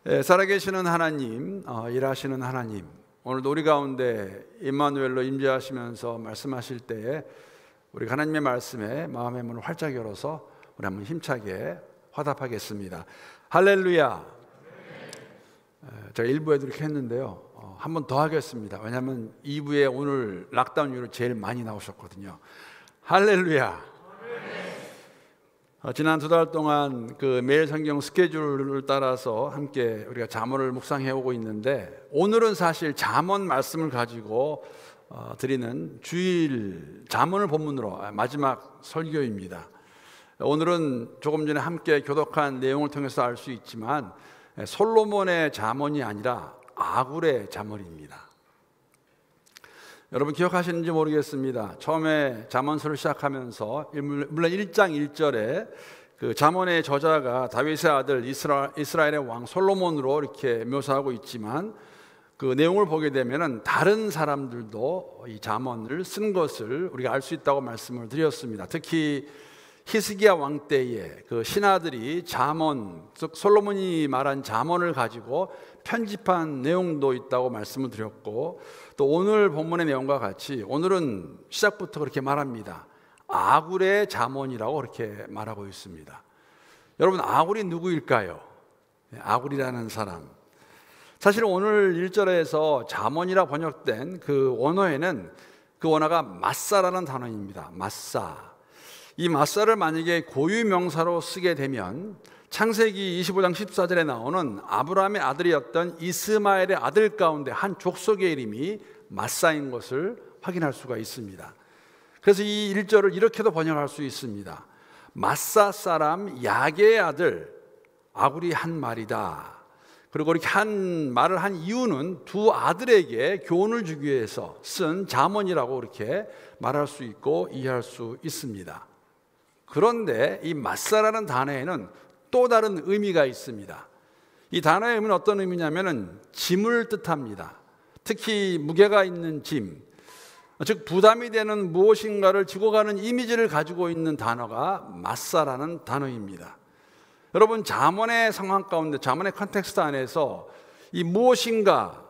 살아계시는 하나님, 일하시는 하나님, 오늘도 우리 가운데 임마누엘로 임재하시면서 말씀하실 때에 우리 하나님의 말씀에 마음의 문을 활짝 열어서 우리 한번 힘차게 화답하겠습니다. 할렐루야. 제가 1부에도 이렇게 했는데요, 한 번 더 하겠습니다. 왜냐하면 2부에 오늘 락다운 이후로 제일 많이 나오셨거든요. 할렐루야. 지난 2달 동안 그 매일 성경 스케줄을 따라서 함께 우리가 잠언을 묵상해 오고 있는데, 오늘은 사실 잠언 말씀을 가지고 드리는 주일 잠언을 본문으로 마지막 설교입니다. 오늘은 조금 전에 함께 교독한 내용을 통해서 알 수 있지만 솔로몬의 잠언이 아니라 아굴의 잠언입니다. 여러분 기억하시는지 모르겠습니다. 처음에 잠언서를 시작하면서 물론 1장 1절에 그 잠언의 저자가 다윗의 아들 이스라엘의 왕 솔로몬으로 이렇게 묘사하고 있지만, 그 내용을 보게 되면은 다른 사람들도 이 잠언을 쓴 것을 우리가 알 수 있다고 말씀을 드렸습니다. 특히 히스기야 왕 때에 그 신하들이 잠언, 즉 솔로몬이 말한 잠언을 가지고 편집한 내용도 있다고 말씀을 드렸고, 또 오늘 본문의 내용과 같이 오늘은 시작부터 그렇게 말합니다. 아굴의 잠언이라고 그렇게 말하고 있습니다. 여러분, 아굴이 누구일까요? 아굴이라는 사람, 사실 오늘 1절에서 잠언이라 번역된 그 원어에는 그 원어가 마사라는 단어입니다. 마사. 이 마사를 만약에 고유명사로 쓰게 되면 창세기 25장 14절에 나오는 아브라함의 아들이었던 이스마엘의 아들 가운데 한 족속의 이름이 마사인 것을 확인할 수가 있습니다. 그래서 이 1절을 이렇게도 번역할 수 있습니다. 마사 사람 야게의 아들 아굴이 한 말이다. 그리고 이렇게 한 말을 한 이유는 두 아들에게 교훈을 주기 위해서 쓴 잠언이라고 이렇게 말할 수 있고 이해할 수 있습니다. 그런데 이 마사라는 단어에는 또 다른 의미가 있습니다. 이 단어의 의미는 어떤 의미냐면은 짐을 뜻합니다. 특히 무게가 있는 짐, 즉 부담이 되는 무엇인가를 지고 가는 이미지를 가지고 있는 단어가 마사라는 단어입니다. 여러분, 잠언의 상황 가운데, 잠언의 컨텍스트 안에서 이 무엇인가,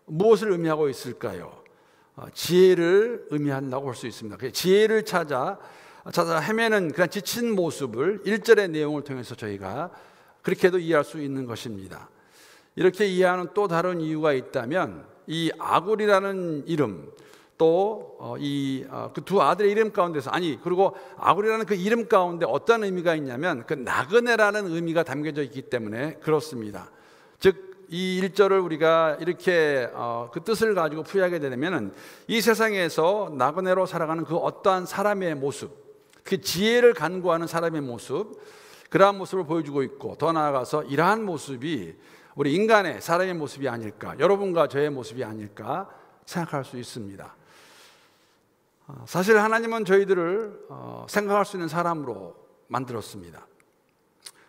무엇을 의미하고 있을까요? 지혜를 의미한다고 볼 수 있습니다. 지혜를 찾아 헤매는 그런 지친 모습을 1절의 내용을 통해서 저희가 그렇게도 이해할 수 있는 것입니다. 이렇게 이해하는 또 다른 이유가 있다면, 이 아굴이라는 이름, 또 그 두 아들의 이름 가운데서, 그리고 아굴이라는 그 이름 가운데 어떤 의미가 있냐면 그 나그네라는 의미가 담겨져 있기 때문에 그렇습니다. 즉 이 1절을 우리가 이렇게 그 뜻을 가지고 풀이하게 되면 이 세상에서 나그네로 살아가는 그 어떠한 사람의 모습, 그 지혜를 간구하는 사람의 모습, 그러한 모습을 보여주고 있고, 더 나아가서 이러한 모습이 우리 인간의 사람의 모습이 아닐까, 여러분과 저의 모습이 아닐까 생각할 수 있습니다. 사실 하나님은 저희들을 생각할 수 있는 사람으로 만들었습니다.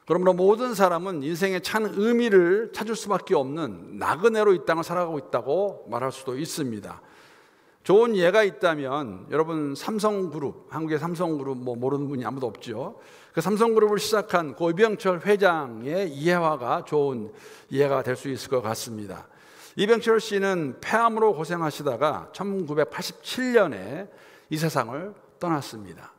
그러므로 모든 사람은 인생의 참 의미를 찾을 수밖에 없는 나그네로 이 땅을 살아가고 있다고 말할 수도 있습니다. 좋은 예가 있다면, 여러분 삼성그룹, 한국의 삼성그룹 모르는 분이 아무도 없죠. 그 삼성그룹을 시작한 이병철 회장의 이해화가 좋은 이해가 될 수 있을 것 같습니다. 이병철 씨는 폐암으로 고생하시다가 1987년에 이 세상을 떠났습니다.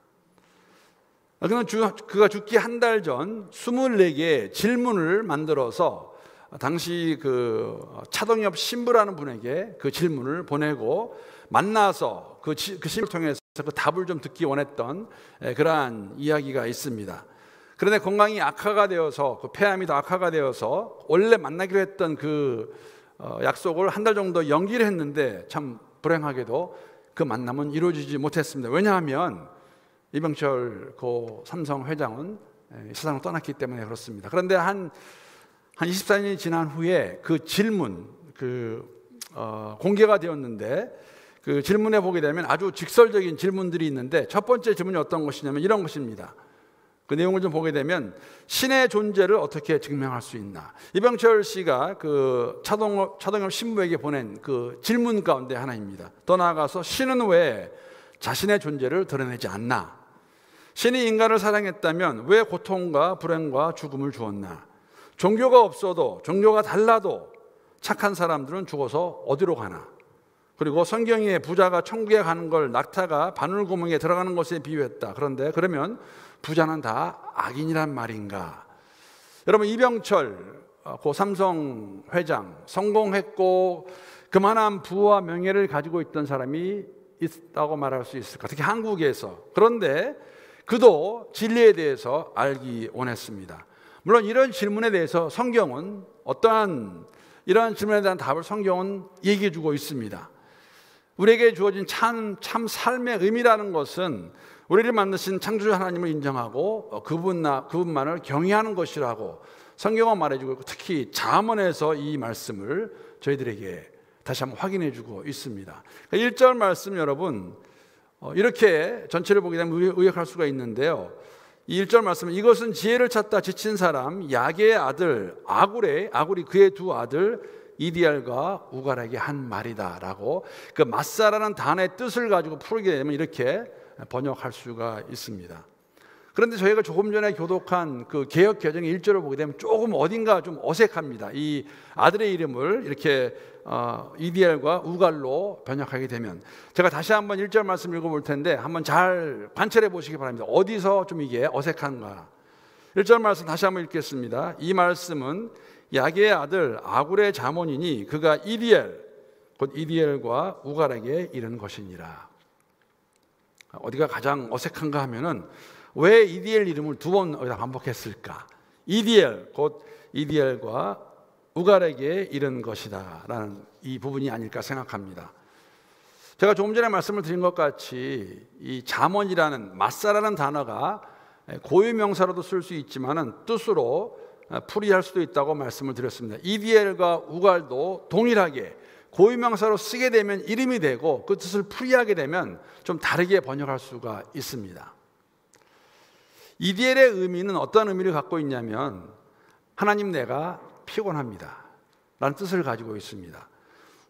그가 죽기 한 달 전 24개의 질문을 만들어서 당시 그 차동엽 신부라는 분에게 그 질문을 보내고 만나서 그 질문을 통해서 그 답을 좀 듣기 원했던 그러한 이야기가 있습니다. 그런데 건강이 악화가 되어서, 그 폐암이 더 악화가 되어서 원래 만나기로 했던 그 약속을 한 달 정도 연기를 했는데, 참 불행하게도 그 만남은 이루어지지 못했습니다. 왜냐하면 이병철 삼성 회장은 세상을 떠났기 때문에 그렇습니다. 그런데 한 24년이 지난 후에 그 질문 공개가 되었는데, 그 질문에 보게 되면 아주 직설적인 질문들이 있는데, 첫 번째 질문이 어떤 것이냐면 이런 것입니다. 그 내용을 좀 보게 되면 신의 존재를 어떻게 증명할 수 있나. 이병철 씨가 그 차동엽 신부에게 보낸 그 질문 가운데 하나입니다. 더 나아가서 신은 왜 자신의 존재를 드러내지 않나? 신이 인간을 사랑했다면 왜 고통과 불행과 죽음을 주었나? 종교가 없어도, 종교가 달라도 착한 사람들은 죽어서 어디로 가나? 그리고 성경에 부자가 천국에 가는 걸 낙타가 바늘구멍에 들어가는 것에 비유했다. 그런데 그러면 부자는 다 악인이란 말인가? 여러분, 이병철 고 삼성 회장, 성공했고 그만한 부와 명예를 가지고 있던 사람이 있다고 말할 수 있을까? 특히 한국에서. 그런데 그도 진리에 대해서 알기 원했습니다. 물론 이런 질문에 대해서 성경은 어떠한 이러한 질문에 대한 답을 성경은 얘기해 주고 있습니다. 우리에게 주어진 참 삶의 의미라는 것은 우리를 만드신 창조주 하나님을 인정하고 그분만을 경외하는 것이라고 성경은 말해주고 있고, 특히 잠언에서 이 말씀을 저희들에게 다시 한번 확인해 주고 있습니다. 1절 말씀 여러분 이렇게 전체를 보게 되면 의역할 수가 있는데요. 이 1절 말씀은 이것은 지혜를 찾다 지친 사람 야게의 아들 아굴이 그의 두 아들 이디알과 우갈에게 한 말이다 라고 그 맞사라는 단어의 뜻을 가지고 풀게 되면 이렇게 번역할 수가 있습니다. 그런데 저희가 조금 전에 교독한 그 개역 개정의 1절을 보게 되면 조금 어딘가 좀 어색합니다. 이 아들의 이름을 이렇게 이디엘과 우갈로 번역하게 되면, 제가 다시 한번 1절 말씀 읽어볼 텐데 한번 잘 관찰해 보시기 바랍니다. 어디서 좀 이게 어색한가? 1절 말씀 다시 한번 읽겠습니다. 이 말씀은 야게의 아들 아굴의 자문이니 그가 이디엘 곧 이디엘과 우갈에게 이른 것이니라. 어디가 가장 어색한가 하면은 왜 이디엘 이름을 두 번 반복했을까? 이디엘 곧 이디엘과 우갈에게 이른 것이다 라는 이 부분이 아닐까 생각합니다. 제가 조금 전에 말씀을 드린 것 같이 이 잠언이라는 맞사라는 단어가 고유명사로도 쓸 수 있지만은 뜻으로 풀이할 수도 있다고 말씀을 드렸습니다. 이디엘과 우갈도 동일하게 고유명사로 쓰게 되면 이름이 되고 그 뜻을 풀이하게 되면 좀 다르게 번역할 수가 있습니다. 이디엘의 의미는 어떤 의미를 갖고 있냐면 하나님 내가 피곤합니다 라는 뜻을 가지고 있습니다.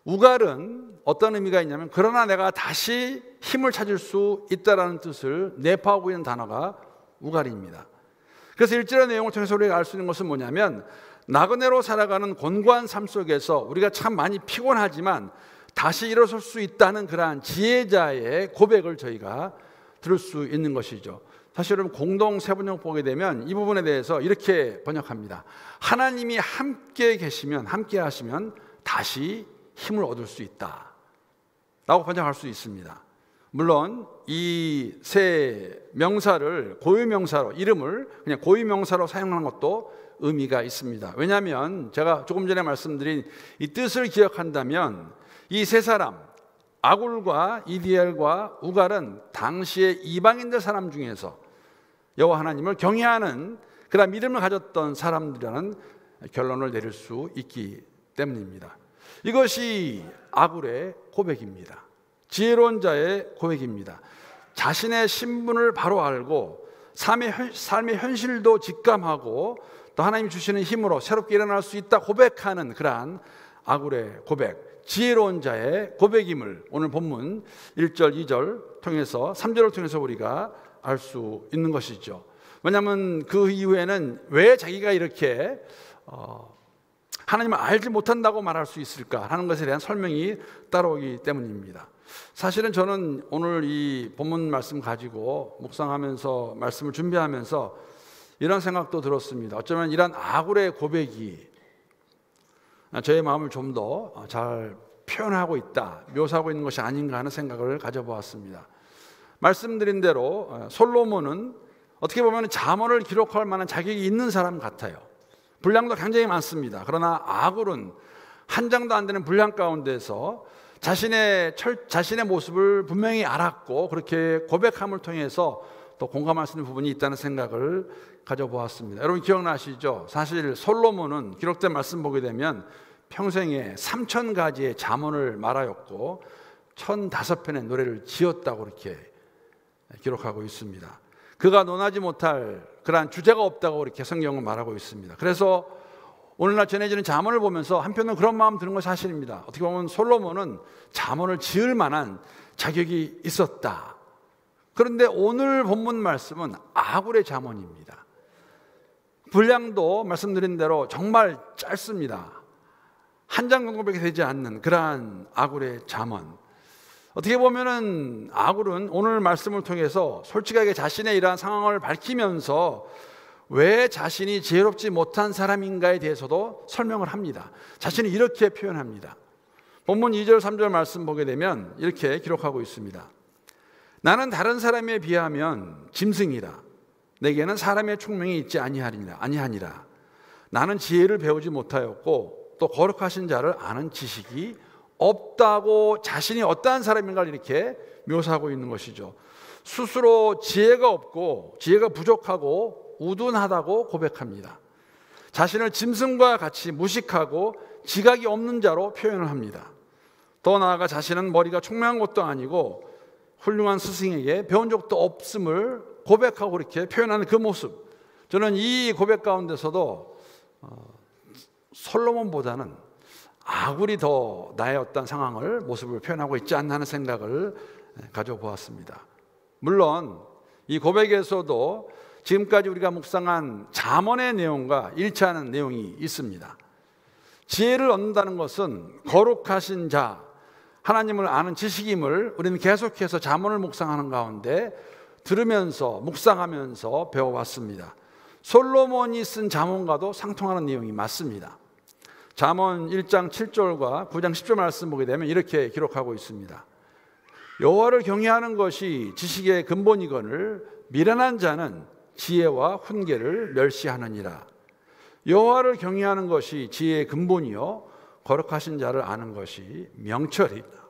우갈은 어떤 의미가 있냐면 그러나 내가 다시 힘을 찾을 수 있다라는 뜻을 내포하고 있는 단어가 우갈입니다. 그래서 1절의 내용을 통해서 우리가 알 수 있는 것은 뭐냐면 나그네로 살아가는 곤고한 삶 속에서 우리가 참 많이 피곤하지만 다시 일어설 수 있다는 그러한 지혜자의 고백을 저희가 들을 수 있는 것이죠. 사실 여러분 공동 세번역 보게 되면 이 부분에 대해서 이렇게 번역합니다. 하나님이 함께 계시면, 함께 하시면 다시 힘을 얻을 수 있다 라고 번역할 수 있습니다. 물론 이 세 명사를 고유명사로, 이름을 그냥 고유명사로 사용하는 것도 의미가 있습니다. 왜냐하면 제가 조금 전에 말씀드린 이 뜻을 기억한다면 이 세 사람 아굴과 이디엘과 우갈은 당시의 이방인들 사람 중에서 여호와 하나님을 경외하는 그런 믿음을 가졌던 사람들이라는 결론을 내릴 수 있기 때문입니다. 이것이 아굴의 고백입니다. 지혜로운 자의 고백입니다. 자신의 신분을 바로 알고 삶의 현실도 직감하고 또 하나님이 주시는 힘으로 새롭게 일어날 수 있다 고백하는 그러한 아굴의 고백, 지혜로운 자의 고백임을 오늘 본문 1절, 2절 통해서 3절을 통해서 우리가 알 수 있는 것이죠. 왜냐하면 그 이후에는 왜 자기가 이렇게 하나님을 알지 못한다고 말할 수 있을까 하는 것에 대한 설명이 따라오기 때문입니다. 사실은 저는 오늘 이 본문 말씀 가지고 묵상하면서 말씀을 준비하면서 이런 생각도 들었습니다. 어쩌면 이런 아굴의 고백이 저의 마음을 좀 더 잘 표현하고 있다, 묘사하고 있는 것이 아닌가 하는 생각을 가져보았습니다. 말씀드린 대로 솔로몬은 어떻게 보면 잠언을 기록할 만한 자격이 있는 사람 같아요. 분량도 굉장히 많습니다. 그러나 아굴은 한 장도 안 되는 분량 가운데서 자신의 모습을 분명히 알았고 그렇게 고백함을 통해서 또 공감할 수 있는 부분이 있다는 생각을 가져보았습니다. 여러분 기억나시죠? 사실 솔로몬은 기록된 말씀 보게 되면 평생에 3,000가지의 잠언을 말하였고 1,005편의 노래를 지었다고 이렇게 기록하고 있습니다. 그가 논하지 못할 그러한 주제가 없다고 이렇게 성경은 말하고 있습니다. 그래서 오늘날 전해지는 잠언을 보면서 한편으로 그런 마음 드는 것이 사실입니다. 어떻게 보면 솔로몬은 잠언을 지을 만한 자격이 있었다. 그런데 오늘 본문 말씀은 아굴의 잠언입니다. 분량도 말씀드린 대로 정말 짧습니다. 한 장 정도밖에 되지 않는 그러한 아굴의 잠언. 어떻게 보면은 아굴은 오늘 말씀을 통해서 솔직하게 자신의 이러한 상황을 밝히면서 왜 자신이 지혜롭지 못한 사람인가에 대해서도 설명을 합니다. 자신이 이렇게 표현합니다. 본문 2절 3절 말씀 보게 되면 이렇게 기록하고 있습니다. 나는 다른 사람에 비하면 짐승이라. 내게는 사람의 총명이 있지 아니하니라. 나는 지혜를 배우지 못하였고 또 거룩하신 자를 아는 지식이 없다고 자신이 어떠한 사람인가를 이렇게 묘사하고 있는 것이죠. 스스로 지혜가 없고 지혜가 부족하고 우둔하다고 고백합니다. 자신을 짐승과 같이 무식하고 지각이 없는 자로 표현을 합니다. 더 나아가 자신은 머리가 총명한 것도 아니고 훌륭한 스승에게 배운 적도 없음을 고백하고 이렇게 표현하는 그 모습, 저는 이 고백 가운데서도 솔로몬보다는 아굴이 더 나의 어떤 상황을 모습을 표현하고 있지 않나 하는 생각을 가져보았습니다. 물론 이 고백에서도 지금까지 우리가 묵상한 잠언의 내용과 일치하는 내용이 있습니다. 지혜를 얻는다는 것은 거룩하신 자, 하나님을 아는 지식임을 우리는 계속해서 잠언을 묵상하는 가운데 들으면서 묵상하면서 배워왔습니다. 솔로몬이 쓴 잠언과도 상통하는 내용이 맞습니다. 잠언 1장 7절과 9장 10절 말씀 보게 되면 이렇게 기록하고 있습니다. 여호와를 경외하는 것이 지식의 근본이거늘 미련한 자는 지혜와 훈계를 멸시하느니라. 여호와를 경외하는 것이 지혜의 근본이요 거룩하신 자를 아는 것이 명철이다.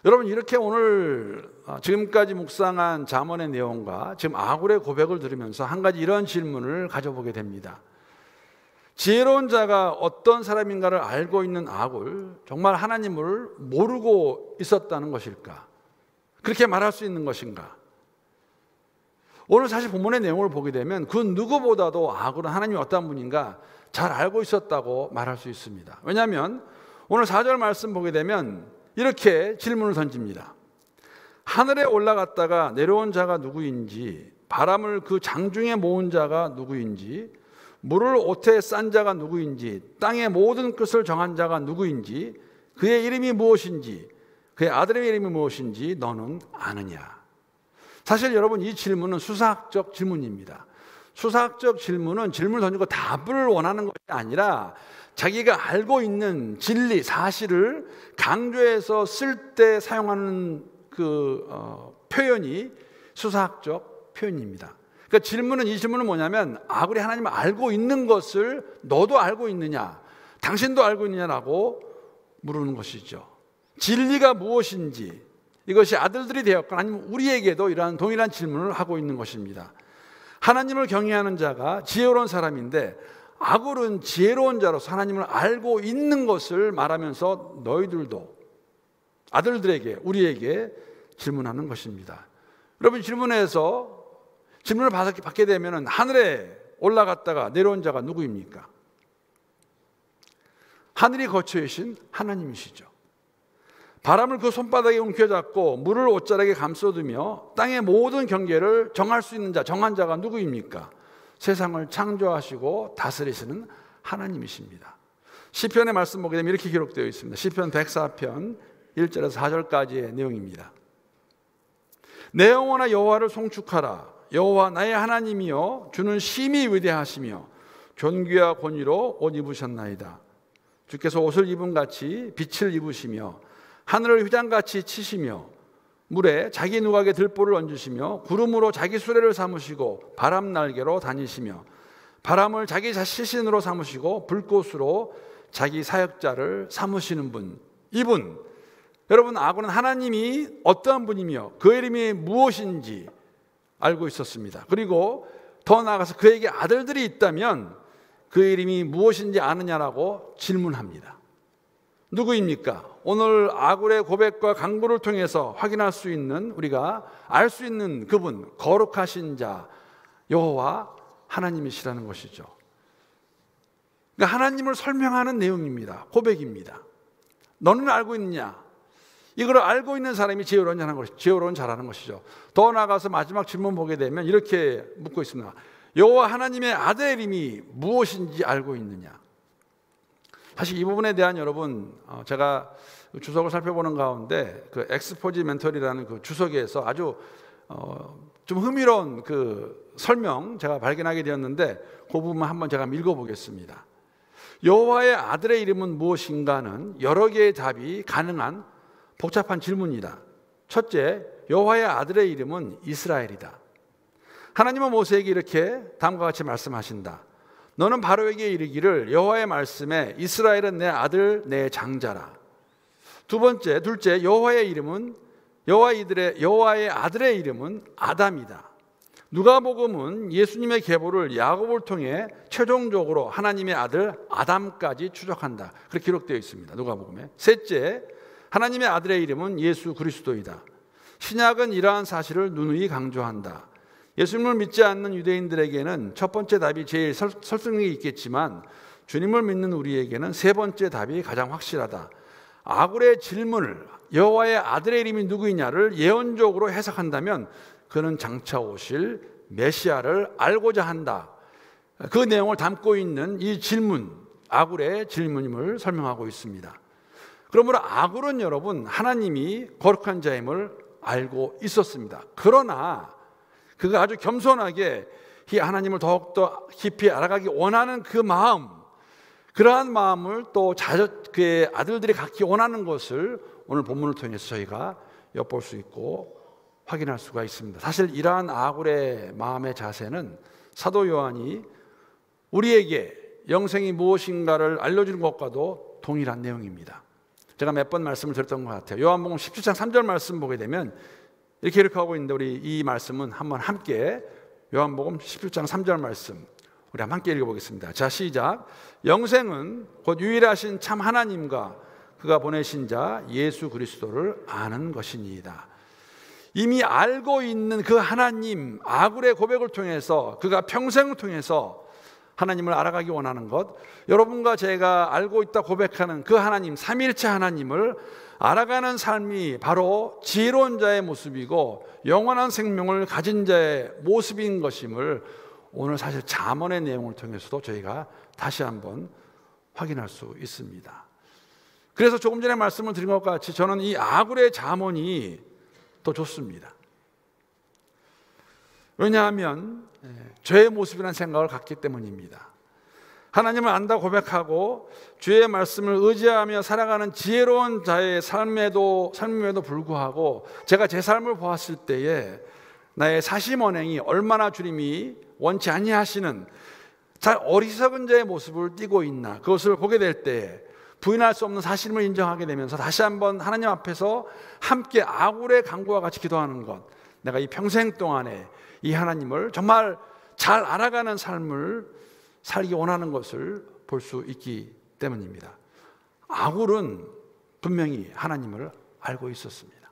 여러분, 이렇게 오늘 지금까지 묵상한 잠언의 내용과 지금 아굴의 고백을 들으면서 한 가지 이런 질문을 가져보게 됩니다. 지혜로운 자가 어떤 사람인가를 알고 있는 아굴, 정말 하나님을 모르고 있었다는 것일까? 그렇게 말할 수 있는 것인가? 오늘 사실 본문의 내용을 보게 되면 그 누구보다도 아굴은 하나님이 어떤 분인가 잘 알고 있었다고 말할 수 있습니다. 왜냐하면 오늘 4절 말씀 보게 되면 이렇게 질문을 던집니다. 하늘에 올라갔다가 내려온 자가 누구인지, 바람을 그 장중에 모은 자가 누구인지, 물을 오태에 싼 자가 누구인지, 땅의 모든 끝을 정한 자가 누구인지, 그의 이름이 무엇인지, 그의 아들의 이름이 무엇인지 너는 아느냐? 사실 여러분, 이 질문은 수사학적 질문입니다. 수사학적 질문은 질문을 던지고 답을 원하는 것이 아니라 자기가 알고 있는 진리, 사실을 강조해서 쓸 때 사용하는 그 표현이 수사학적 표현입니다. 그러니까 이 질문은 뭐냐면 아굴이 하나님을 알고 있는 것을 너도 알고 있느냐, 당신도 알고 있느냐라고 물으는 것이죠. 진리가 무엇인지, 이것이 아들들이 되었거나 아니면 우리에게도 이러한 동일한 질문을 하고 있는 것입니다. 하나님을 경외하는 자가 지혜로운 사람인데 아굴은 지혜로운 자로서 하나님을 알고 있는 것을 말하면서 너희들도 아들들에게, 우리에게 질문하는 것입니다. 여러분, 질문을 받게 되면 하늘에 올라갔다가 내려온 자가 누구입니까? 하늘이 거처 계신 하나님이시죠. 바람을 그 손바닥에 움켜잡고 물을 옷자락에 감싸두며 땅의 모든 경계를 정할 수 있는 자, 정한 자가 누구입니까? 세상을 창조하시고 다스리시는 하나님이십니다. 시편의 말씀 보게 되면 이렇게 기록되어 있습니다. 시편 104편 1절에서 4절까지의 내용입니다. 내 영혼아 여호와를 송축하라. 여호와 나의 하나님이여, 주는 심히 위대하시며 존귀와 권위로 옷 입으셨나이다. 주께서 옷을 입은 같이 빛을 입으시며 하늘을 휘장같이 치시며 물에 자기 누각에 들보를 얹으시며 구름으로 자기 수레를 삼으시고 바람 날개로 다니시며 바람을 자기 시신으로 삼으시고 불꽃으로 자기 사역자를 삼으시는 분, 이분, 여러분, 아굴은 하나님이 어떠한 분이며 그 이름이 무엇인지 알고 있었습니다. 그리고 더 나아가서 그에게 아들들이 있다면 그 이름이 무엇인지 아느냐라고 질문합니다. 누구입니까? 오늘 아굴의 고백과 강구를 통해서 확인할 수 있는, 우리가 알 수 있는 그분, 거룩하신 자 여호와 하나님이시라는 것이죠. 그러니까 하나님을 설명하는 내용입니다. 고백입니다. 너는 알고 있느냐? 이걸 알고 있는 사람이 지혜로운 자라는 것이죠. 더 나아가서 마지막 질문 보게 되면 이렇게 묻고 있습니다. 여호와 하나님의 아들의 이름이 무엇인지 알고 있느냐? 사실 이 부분에 대한 여러분, 제가 주석을 살펴보는 가운데 그 엑스포지멘털이라는 그 주석에서 아주 좀 흥미로운 그 설명 제가 발견하게 되었는데 그 부분 한번 제가 읽어보겠습니다. 여호와의 아들의 이름은 무엇인가는 여러 개의 답이 가능한 복잡한 질문이다. 첫째, 여호와의 아들의 이름은 이스라엘이다. 하나님은 모세에게 이렇게 다음과 같이 말씀하신다. 너는 바로에게 이르기를 여호와의 말씀에 이스라엘은 내 아들 내 장자라. 둘째, 여호와의 아들의 이름은 아담이다. 누가복음은 예수님의 계보를 야곱을 통해 최종적으로 하나님의 아들 아담까지 추적한다. 그렇게 기록되어 있습니다. 누가복음에. 셋째, 하나님의 아들의 이름은 예수 그리스도이다. 신약은 이러한 사실을 누누이 강조한다. 예수님을 믿지 않는 유대인들에게는 첫 번째 답이 제일 설득력이 있겠지만 주님을 믿는 우리에게는 세 번째 답이 가장 확실하다. 아굴의 질문을 여호와의 아들의 이름이 누구이냐를 예언적으로 해석한다면 그는 장차 오실 메시아를 알고자 한다. 그 내용을 담고 있는 이 질문, 아굴의 질문임을 설명하고 있습니다. 그러므로 아굴은 여러분 하나님이 거룩한 자임을 알고 있었습니다. 그러나 그가 아주 겸손하게 이 하나님을 더욱더 깊이 알아가기 원하는 그 마음, 그러한 마음을 또 그의 아들들이 갖기 원하는 것을 오늘 본문을 통해서 저희가 엿볼 수 있고 확인할 수가 있습니다. 사실 이러한 아굴의 마음의 자세는 사도 요한이 우리에게 영생이 무엇인가를 알려주는 것과도 동일한 내용입니다. 제가 몇 번 말씀을 드렸던 것 같아요. 요한복음 17장 3절 말씀 보게 되면 이렇게 기록하고 있는데 우리 이 말씀은 한번 함께 요한복음 17장 3절 말씀 우리 함께 읽어보겠습니다. 자, 시작. 영생은 곧 유일하신 참 하나님과 그가 보내신 자 예수 그리스도를 아는 것이니이다. 이미 알고 있는 그 하나님, 아굴의 고백을 통해서 그가 평생을 통해서 하나님을 알아가기 원하는 것, 여러분과 제가 알고 있다 고백하는 그 하나님, 삼위일체 하나님을 알아가는 삶이 바로 지혜로운 자의 모습이고 영원한 생명을 가진 자의 모습인 것임을 오늘 사실 잠언의 내용을 통해서도 저희가 다시 한번 확인할 수 있습니다. 그래서 조금 전에 말씀을 드린 것과 같이 저는 이 아굴의 잠언이 더 좋습니다. 왜냐하면 죄의 모습이라는 생각을 갖기 때문입니다. 하나님을 안다 고백하고 주의 말씀을 의지하며 살아가는 지혜로운 자의 삶에도 불구하고 제가 제 삶을 보았을 때에 나의 사심언행이 얼마나 주님이 원치 아니하시는 잘 어리석은 자의 모습을 띠고 있나, 그것을 보게 될 때에 부인할 수 없는 사실임을 인정하게 되면서 다시 한번 하나님 앞에서 함께 아굴의 간구와 같이 기도하는 것, 내가 이 평생 동안에 이 하나님을 정말 잘 알아가는 삶을 살기 원하는 것을 볼 수 있기 때문입니다. 아굴은 분명히 하나님을 알고 있었습니다.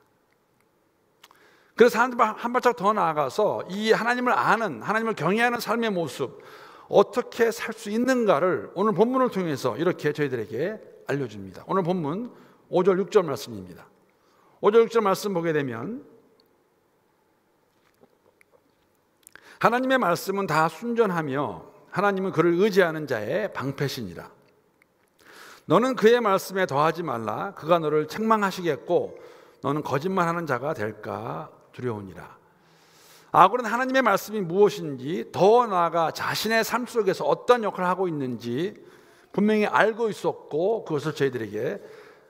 그래서 한 발짝 더 나아가서 이 하나님을 아는, 하나님을 경외하는 삶의 모습, 어떻게 살 수 있는가를 오늘 본문을 통해서 이렇게 저희들에게 알려줍니다. 오늘 본문 5절 6절 말씀입니다. 5절 6절 말씀 보게 되면 하나님의 말씀은 다 순전하며 하나님은 그를 의지하는 자의 방패시니라. 너는 그의 말씀에 더하지 말라. 그가 너를 책망하시겠고 너는 거짓말하는 자가 될까 두려우니라. 아굴은 하나님의 말씀이 무엇인지, 더 나아가 자신의 삶 속에서 어떤 역할을 하고 있는지 분명히 알고 있었고 그것을 저희들에게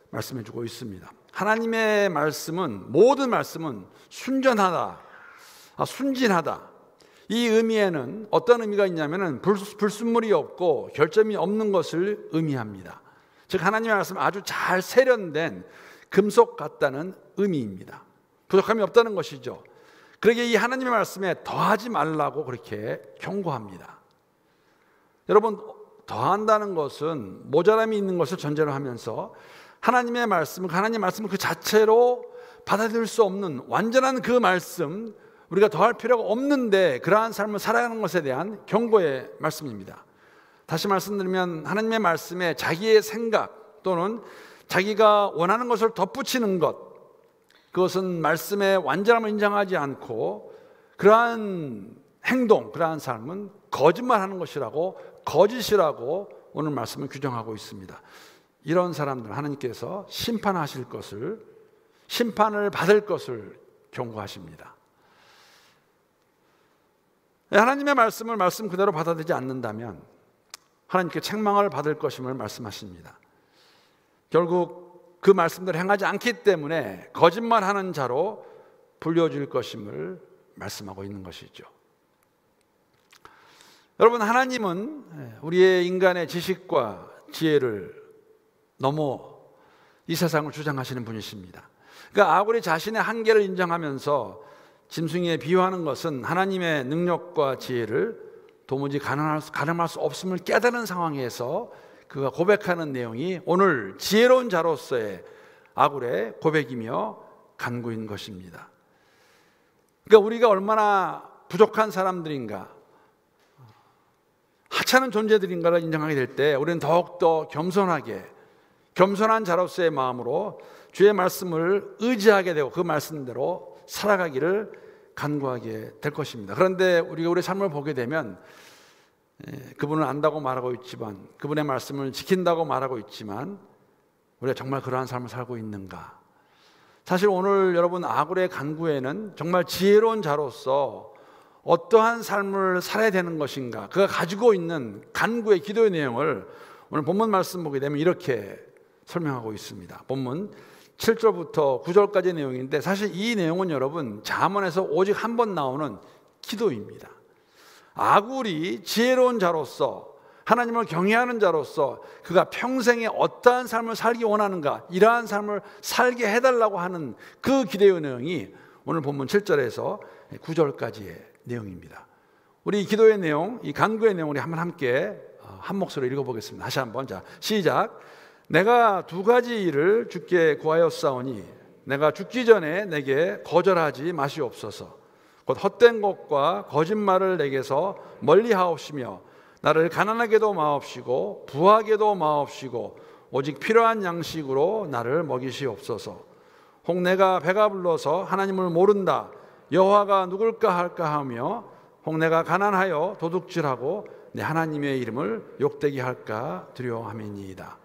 말씀해 주고 있습니다. 하나님의 말씀은, 모든 말씀은 순전하다, 순진하다. 이 의미에는 어떤 의미가 있냐면 불순물이 없고 결점이 없는 것을 의미합니다. 즉 하나님의 말씀은 아주 잘 세련된 금속 같다는 의미입니다. 부족함이 없다는 것이죠. 그러기에 이 하나님의 말씀에 더하지 말라고 그렇게 경고합니다. 여러분, 더한다는 것은 모자람이 있는 것을 전제로 하면서 하나님의 말씀은 그 자체로 받아들일 수 없는 완전한 그 말씀, 우리가 더할 필요가 없는데 그러한 삶을 살아가는 것에 대한 경고의 말씀입니다. 다시 말씀드리면 하나님의 말씀에 자기의 생각 또는 자기가 원하는 것을 덧붙이는 것, 그것은 말씀의 완전함을 인정하지 않고 그러한 행동, 그러한 삶은 거짓말하는 것이라고, 거짓이라고 오늘 말씀을 규정하고 있습니다. 이런 사람들 하나님께서 심판하실 것을, 심판을 받을 것을 경고하십니다. 하나님의 말씀을 말씀 그대로 받아들이지 않는다면 하나님께 책망을 받을 것임을 말씀하십니다. 결국 그 말씀대로 행하지 않기 때문에 거짓말하는 자로 불려질 것임을 말씀하고 있는 것이죠. 여러분, 하나님은 우리의 인간의 지식과 지혜를 넘어 이 세상을 주장하시는 분이십니다. 그러니까 아굴이 자신의 한계를 인정하면서 짐승에 비유하는 것은 하나님의 능력과 지혜를 도무지 가늠할 수 없음을 깨달은 상황에서 그가 고백하는 내용이 오늘 지혜로운 자로서의 아굴의 고백이며 간구인 것입니다. 그러니까 우리가 얼마나 부족한 사람들인가, 하찮은 존재들인가를 인정하게 될 때 우리는 더욱더 겸손한 자로서의 마음으로 주의 말씀을 의지하게 되고 그 말씀대로 살아가기를 간구하게 될 것입니다. 그런데 우리가 우리의 삶을 보게 되면 그분을 안다고 말하고 있지만, 그분의 말씀을 지킨다고 말하고 있지만 우리가 정말 그러한 삶을 살고 있는가? 사실 오늘 여러분 아굴의 간구에는 정말 지혜로운 자로서 어떠한 삶을 살아야 되는 것인가, 그가 가지고 있는 간구의 기도의 내용을 오늘 본문 말씀 보게 되면 이렇게 설명하고 있습니다. 본문 7절부터 9절까지의 내용인데 사실 이 내용은 여러분 잠언에서 오직 한 번 나오는 기도입니다. 아굴이 지혜로운 자로서, 하나님을 경외하는 자로서 그가 평생에 어떠한 삶을 살기 원하는가, 이러한 삶을 살게 해달라고 하는 그 기도의 내용이 오늘 본문 7절에서 9절까지의 내용입니다. 우리 이 기도의 내용, 이 간구의 내용 우리 한번 함께 한 목소리로 읽어보겠습니다. 다시 한번. 자, 시작. 내가 두 가지 일을 주께 구하였사오니 내가 죽기 전에 내게 거절하지 마시옵소서. 곧 헛된 것과 거짓말을 내게서 멀리하옵시며 나를 가난하게도 마옵시고 부하게도 마옵시고 오직 필요한 양식으로 나를 먹이시옵소서. 혹 내가 배가 불러서 하나님을 모른다, 여호와가 누굴까 할까 하며 혹 내가 가난하여 도둑질하고 내 하나님의 이름을 욕되게 할까 두려워함이니이다.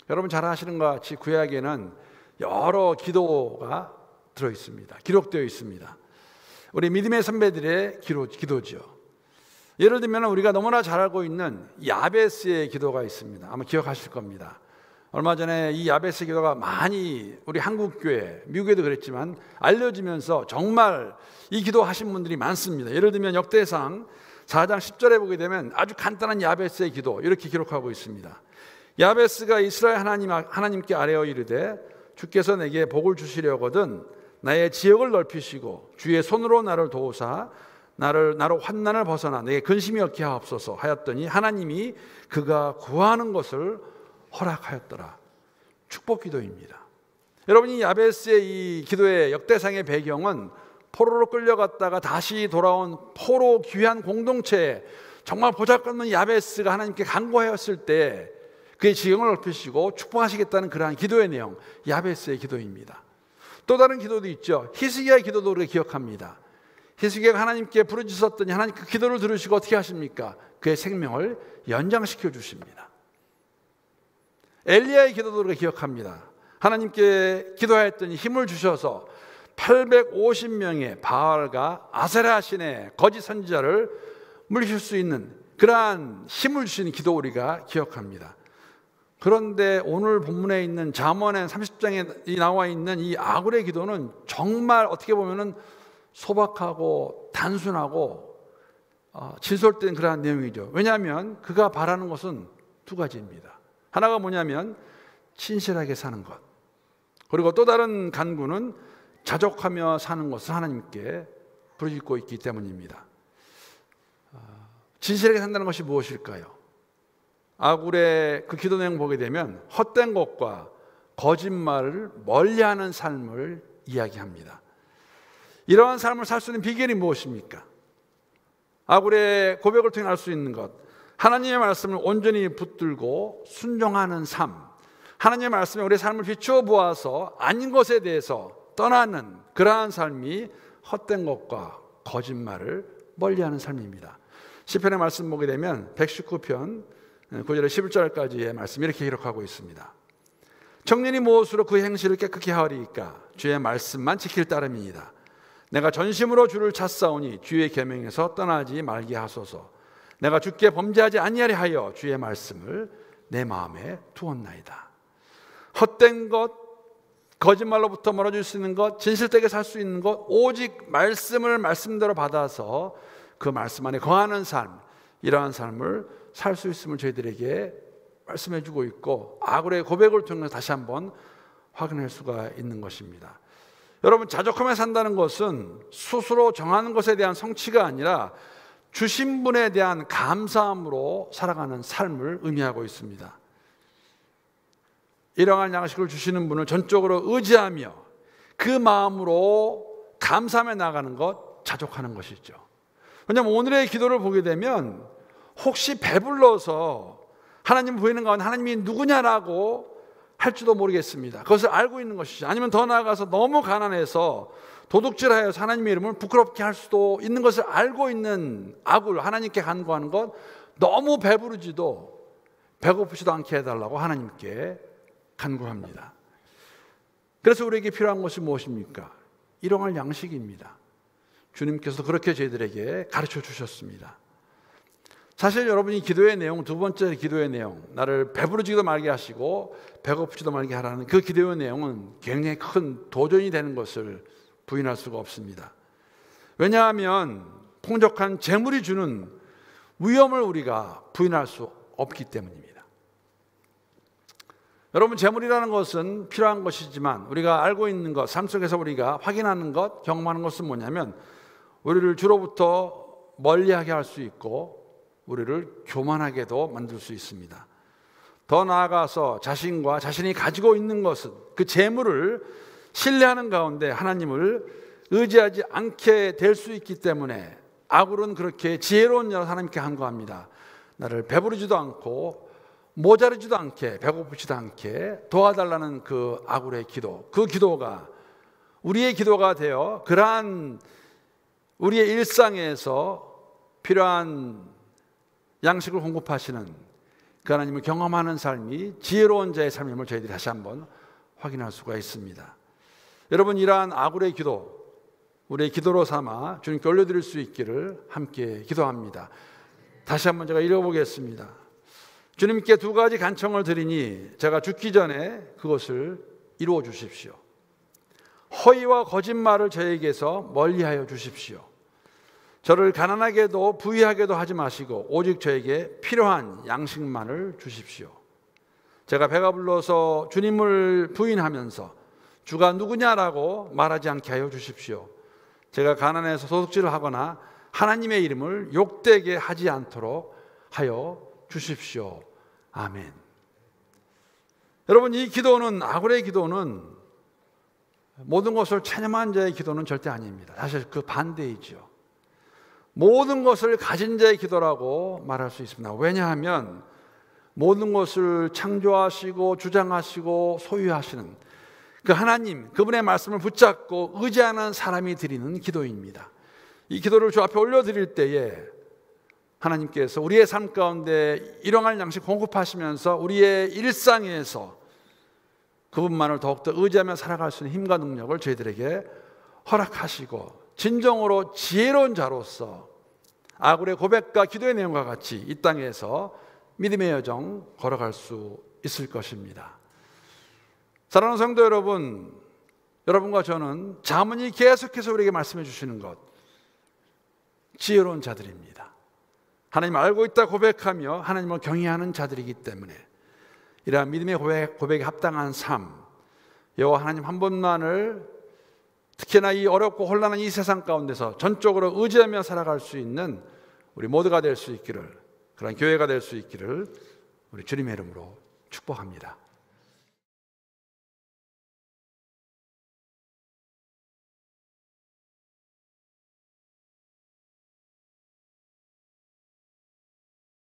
여러분 잘 아시는 것 같이 구약에는 여러 기도가 들어있습니다. 기록되어 있습니다. 우리 믿음의 선배들의 기도죠. 예를 들면 우리가 너무나 잘 알고 있는 야베스의 기도가 있습니다. 아마 기억하실 겁니다. 얼마 전에 이 야베스 기도가 많이 우리 한국교회, 미국에도 그랬지만 알려지면서 정말 이 기도하신 분들이 많습니다. 예를 들면 역대상 4장 10절에 보게 되면 아주 간단한 야베스의 기도 이렇게 기록하고 있습니다. 야베스가 이스라엘 하나님께 아뢰어 이르되 주께서 내게 복을 주시려거든 나의 지역을 넓히시고 주의 손으로 나를 도우사 나로 환난을 벗어나 내게 근심이 없게 하옵소서 하였더니 하나님이 그가 구하는 것을 허락하였더라. 축복 기도입니다. 여러분 이 야베스의 이 기도의 역대상의 배경은 포로로 끌려갔다가 다시 돌아온 포로 귀한 공동체에 정말 보잘것없는 야베스가 하나님께 간구하였을 때 그의 지경을 넓히시고 축복하시겠다는 그러한 기도의 내용, 야베스의 기도입니다. 또 다른 기도도 있죠. 히스기야의 기도도 우리가 기억합니다. 히스기야가 하나님께 부르짖었더니 하나님 그 기도를 들으시고 어떻게 하십니까? 그의 생명을 연장시켜 주십니다. 엘리야의 기도도 우리가 기억합니다. 하나님께 기도하였더니 힘을 주셔서 850명의 바알과 아세라 신의 거짓 선지자를 물리칠 수 있는 그러한 힘을 주시는 기도 우리가 기억합니다. 그런데 오늘 본문에 있는 잠언의 30장에 나와 있는 이 아굴의 기도는 정말 어떻게 보면은 소박하고 단순하고 진솔된 그러한 내용이죠. 왜냐하면 그가 바라는 것은 두 가지입니다. 하나가 뭐냐면 신실하게 사는 것, 그리고 또 다른 간구는 자족하며 사는 것을 하나님께 부르짖고 있기 때문입니다. 진실하게 산다는 것이 무엇일까요? 아굴의 그 기도 내용 보게 되면 헛된 것과 거짓말을 멀리하는 삶을 이야기합니다. 이러한 삶을 살 수 있는 비결이 무엇입니까? 아굴의 고백을 통해 알 수 있는 것, 하나님의 말씀을 온전히 붙들고 순종하는 삶, 하나님의 말씀에 우리의 삶을 비추어 보아서 아닌 것에 대해서 떠나는 그러한 삶이 헛된 것과 거짓말을 멀리하는 삶입니다. 시편의 말씀 보게 되면 119편 9절에 11절까지의 말씀 이렇게 기록하고 있습니다. 청년이 무엇으로 그 행실을 깨끗게 하리이까? 주의 말씀만 지킬 따름이니이다. 내가 전심으로 주를 찾사오니 주의 계명에서 떠나지 말게 하소서. 내가 주께 범죄하지 아니하리 하여 주의 말씀을 내 마음에 두었나이다. 헛된 것, 거짓말로부터 멀어질 수 있는 것, 진실되게 살 수 있는 것, 오직 말씀을 말씀대로 받아서 그 말씀 안에 거하는 삶, 이러한 삶을 살 수 있음을 저희들에게 말씀해 주고 있고, 아굴의 고백을 통해서 다시 한번 확인할 수가 있는 것입니다. 여러분, 자족하며 산다는 것은 스스로 정하는 것에 대한 성취가 아니라 주신 분에 대한 감사함으로 살아가는 삶을 의미하고 있습니다. 일용할 양식을 주시는 분을 전적으로 의지하며 그 마음으로 감사하며 나가는 것, 자족하는 것이죠. 왜냐하면 오늘의 기도를 보게 되면 혹시 배불러서 하나님 보이는 가운데 하나님이 누구냐라고 할지도 모르겠습니다. 그것을 알고 있는 것이죠. 아니면 더 나아가서 너무 가난해서 도둑질하여서 하나님의 이름을 부끄럽게 할 수도 있는 것을 알고 있는 아굴, 하나님께 간구하는 것, 너무 배부르지도 배고프지도 않게 해달라고 하나님께 간구합니다. 그래서 우리에게 필요한 것이 무엇입니까? 일용할 양식입니다. 주님께서 그렇게 저희들에게 가르쳐 주셨습니다. 사실 여러분이 기도의 내용, 두 번째 기도의 내용, 나를 배부르지도 말게 하시고 배고프지도 말게 하라는 그 기도의 내용은 굉장히 큰 도전이 되는 것을 부인할 수가 없습니다. 왜냐하면 풍족한 재물이 주는 위험을 우리가 부인할 수 없기 때문입니다. 여러분, 재물이라는 것은 필요한 것이지만 우리가 알고 있는 것, 삶 속에서 우리가 확인하는 것, 경험하는 것은 뭐냐면 우리를 주로부터 멀리하게 할 수 있고 우리를 교만하게도 만들 수 있습니다. 더 나아가서 자신과 자신이 가지고 있는 것은 그 재물을 신뢰하는 가운데 하나님을 의지하지 않게 될 수 있기 때문에 아굴은 그렇게 지혜로운 자로 하나님께 간구합니다. 나를 배부르지도 않고 모자르지도 않게, 배고프지도 않게 도와달라는 그 아굴의 기도, 그 기도가 우리의 기도가 되어 그러한 우리의 일상에서 필요한 양식을 공급하시는 그 하나님을 경험하는 삶이 지혜로운 자의 삶임을 저희들이 다시 한번 확인할 수가 있습니다. 여러분, 이러한 아굴의 기도, 우리의 기도로 삼아 주님께 올려드릴 수 있기를 함께 기도합니다. 다시 한번 제가 읽어보겠습니다. 주님께 두 가지 간청을 드리니 제가 죽기 전에 그것을 이루어 주십시오. 허위와 거짓말을 저에게서 멀리하여 주십시오. 저를 가난하게도 부유하게도 하지 마시고 오직 저에게 필요한 양식만을 주십시오. 제가 배가 불러서 주님을 부인하면서 주가 누구냐라고 말하지 않게 하여 주십시오. 제가 가난해서 도둑질을 하거나 하나님의 이름을 욕되게 하지 않도록 하여 주십시오. 아멘. 여러분, 이 기도는, 아굴의 기도는 모든 것을 체념한 자의 기도는 절대 아닙니다. 사실 그 반대이죠. 모든 것을 가진 자의 기도라고 말할 수 있습니다. 왜냐하면 모든 것을 창조하시고 주장하시고 소유하시는 그 하나님, 그분의 말씀을 붙잡고 의지하는 사람이 드리는 기도입니다. 이 기도를 주 앞에 올려드릴 때에 하나님께서 우리의 삶 가운데 일용할 양식 공급하시면서 우리의 일상에서 그분만을 더욱더 의지하며 살아갈 수 있는 힘과 능력을 저희들에게 허락하시고 진정으로 지혜로운 자로서 아굴의 고백과 기도의 내용과 같이 이 땅에서 믿음의 여정 걸어갈 수 있을 것입니다. 사랑하는 성도 여러분, 여러분과 저는 자문이 계속해서 우리에게 말씀해 주시는 것, 지혜로운 자들입니다. 하나님 알고 있다 고백하며 하나님을 경외하는 자들이기 때문에 이러한 믿음의 고백에 합당한 삶, 여호와 하나님 한 분만을 특히나 이 어렵고 혼란한 이 세상 가운데서 전적으로 의지하며 살아갈 수 있는 우리 모두가 될 수 있기를, 그런 교회가 될 수 있기를 우리 주님의 이름으로 축복합니다.